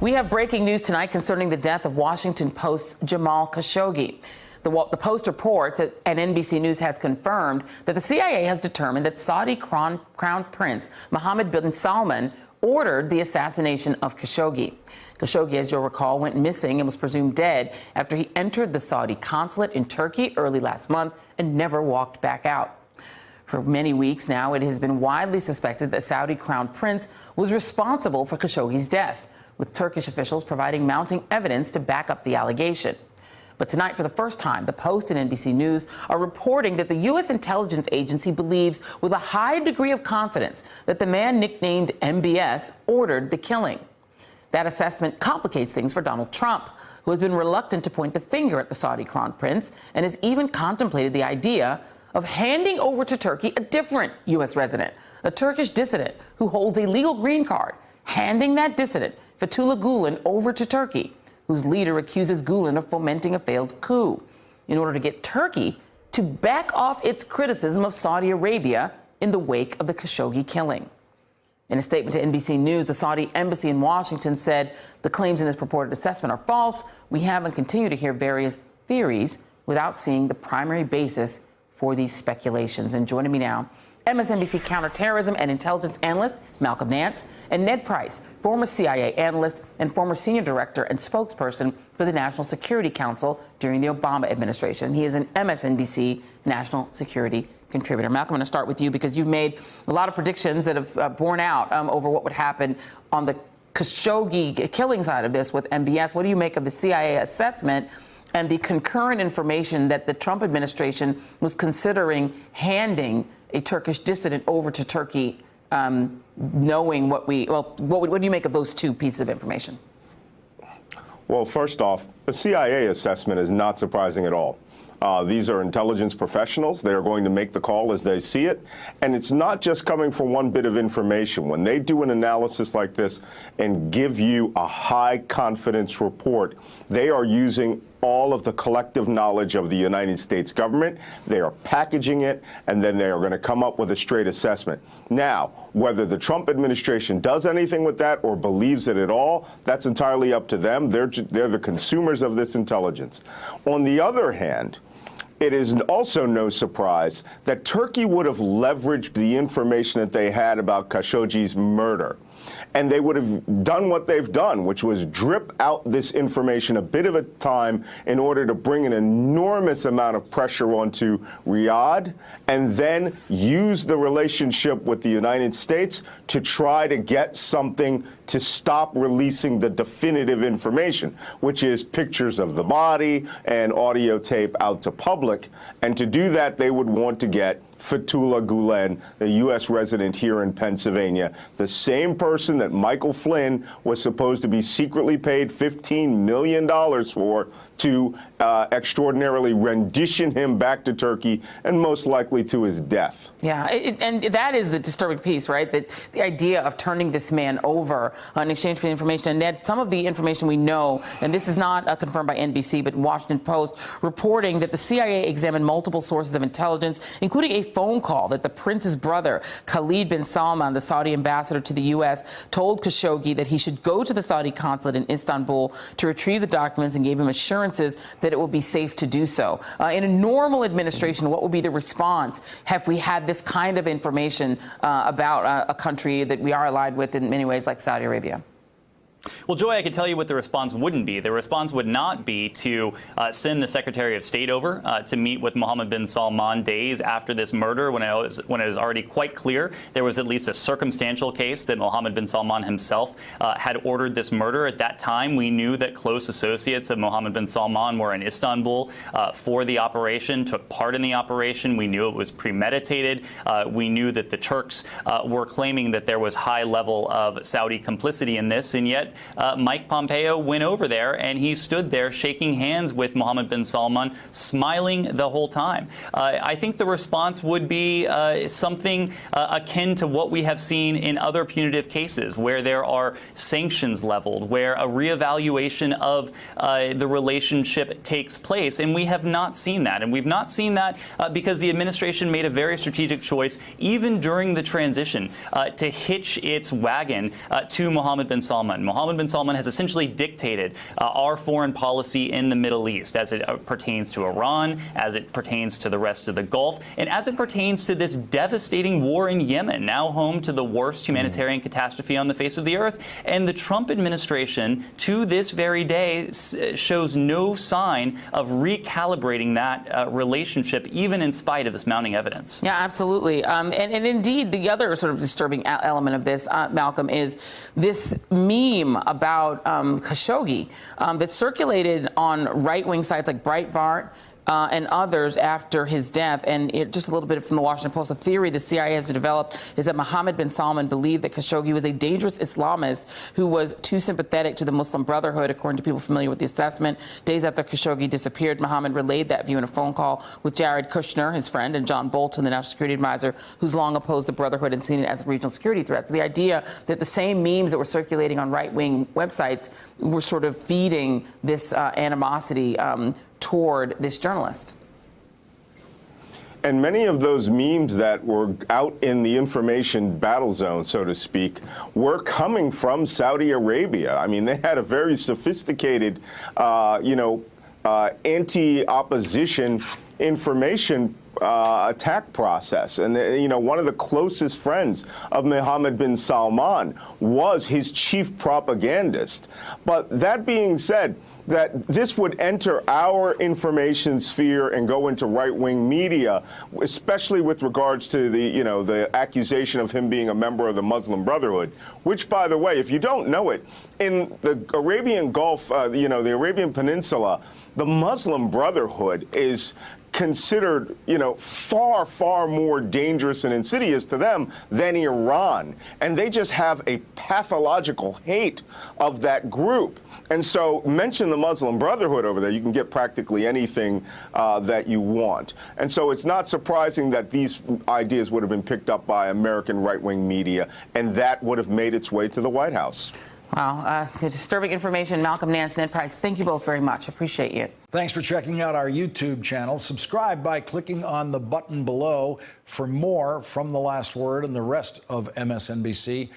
We have breaking news tonight concerning the death of Washington Post's Jamal Khashoggi. The Post reports that, and NBC News has confirmed that the CIA has determined that Saudi Crown Prince Mohammed bin Salman ordered the assassination of Khashoggi. Khashoggi, as you'll recall, went missing and was presumed dead after he entered the Saudi consulate in Turkey early last month and never walked back out. For many weeks now, it has been widely suspected that Saudi Crown Prince was responsible for Khashoggi's death, with Turkish officials providing mounting evidence to back up the allegation. But tonight, for the first time, the Post and NBC News are reporting that the U.S. intelligence agency believes with a high degree of confidence that the man nicknamed MBS ordered the killing. That assessment complicates things for Donald Trump, who has been reluctant to point the finger at the Saudi Crown Prince and has even contemplated the idea of handing over to Turkey a different U.S. resident, a Turkish dissident who holds a legal green card, handing that dissident, Fethullah Gulen, over to Turkey, whose leader accuses Gulen of fomenting a failed coup, in order to get Turkey to back off its criticism of Saudi Arabia in the wake of the Khashoggi killing. In a statement to NBC News, the Saudi embassy in Washington said the claims in this purported assessment are false. We have and continue to hear various theories without seeing the primary basis for these speculations. And joining me now, MSNBC counterterrorism and intelligence analyst Malcolm Nance, and Ned Price, former CIA analyst and former senior director and spokesperson for the National Security Council during the Obama administration. He is an MSNBC national security contributor. Malcolm, I'm going to start with you because you've made a lot of predictions that have borne out over what would happen on the Khashoggi killing side of this with MBS. What do you make of the CIA assessment and the concurrent information that the Trump administration was considering handing a Turkish dissident over to Turkey, knowing what do you make of those two pieces of information? Well, first off, the CIA assessment is not surprising at all. These are intelligence professionals. They are going to make the call as they see it. And it's not just coming from one bit of information. When they do an analysis like this and give you a high confidence report, they are using all of the collective knowledge of the United States government. They are packaging it, and then they are going to come up with a straight assessment. Now, whether the Trump administration does anything with that or believes it at all, that's entirely up to them. They're the consumers of this intelligence. On the other hand, it is also no surprise that Turkey would have leveraged the information that they had about Khashoggi's murder. And they would have done what they've done, which was drip out this information a bit at a time in order to bring an enormous amount of pressure onto Riyadh, and then use the relationship with the United States to try to get something to stop releasing the definitive information, which is pictures of the body and audio tape out to public. And to do that, they would want to get Fethullah Gulen, a U.S. resident here in Pennsylvania, the same person that Michael Flynn was supposed to be secretly paid $15 million for to extraordinarily rendition him back to Turkey and most likely to his death. Yeah, and that is the disturbing piece, right? That the idea of turning this man over in exchange for the information. And Ned, some of the information we know, and this is not confirmed by NBC, but Washington Post reporting that the CIA examined multiple sources of intelligence, including a phone call that the prince's brother, Khalid bin Salman, the Saudi ambassador to the U.S., told Khashoggi that he should go to the Saudi consulate in Istanbul to retrieve the documents, and gave him assurances that it will be safe to do so. In a normal administration, what would be the response have we had this kind of information about a country that we are allied with in many ways, like Saudi Arabia? Well, Joy, I can tell you what the response wouldn't be. The response would not be to send the Secretary of State over to meet with Mohammed bin Salman days after this murder, when it was already quite clear there was at least a circumstantial case that Mohammed bin Salman himself had ordered this murder. At that time, we knew that close associates of Mohammed bin Salman were in Istanbul for the operation, took part in the operation. We knew it was premeditated. We knew that the Turks were claiming that there was high level of Saudi complicity in this, and yet Mike Pompeo went over there and he stood there shaking hands with Mohammed bin Salman, smiling the whole time. I think the response would be something akin to what we have seen in other punitive cases, where there are sanctions leveled, where a reevaluation of the relationship takes place. And we have not seen that. And we've not seen that because the administration made a very strategic choice, even during the transition, to hitch its wagon to Mohammed bin Salman. Mohammed bin bin Salman has essentially dictated our foreign policy in the Middle East as it pertains to Iran, as it pertains to the rest of the Gulf, and as it pertains to this devastating war in Yemen, now home to the worst humanitarian catastrophe on the face of the earth. And the Trump administration, to this very day, shows no sign of recalibrating that relationship, even in spite of this mounting evidence. Yeah, absolutely. And indeed, the other sort of disturbing element of this, Malcolm, is this meme about Khashoggi that circulated on right-wing sites like Breitbart and others after his death. And just a little bit from the Washington Post, a theory the CIA has developed is that Mohammed bin Salman believed that Khashoggi was a dangerous Islamist who was too sympathetic to the Muslim Brotherhood, according to people familiar with the assessment. Days after Khashoggi disappeared, Mohammed relayed that view in a phone call with Jared Kushner, his friend, and John Bolton, the national security advisor, who's long opposed the Brotherhood and seen it as a regional security threat. So the idea that the same memes that were circulating on right-wing websites were sort of feeding this animosity toward this journalist. And many of those memes that were out in the information battle zone, so to speak, were coming from Saudi Arabia. I mean, they had a very sophisticated, anti-opposition information attack process. And, one of the closest friends of Mohammed bin Salman was his chief propagandist. But that being said, that this would enter our information sphere and go into right-wing media, especially with regards to the accusation of him being a member of the Muslim Brotherhood, which, by the way, if you don't know it, in the Arabian Gulf, the Arabian Peninsula, the Muslim Brotherhood is considered, far, far more dangerous and insidious to them than Iran. And they just have a pathological hate of that group. And so mention the Muslim Brotherhood over there, you can get practically anything that you want. And so it's not surprising that these ideas would have been picked up by American right-wing media, and that would have made its way to the White House. Wow, disturbing information. Malcolm Nance, Ned Price, thank you both very much. Appreciate you. Thanks for checking out our YouTube channel. Subscribe by clicking on the button below for more from The Last Word and the rest of MSNBC.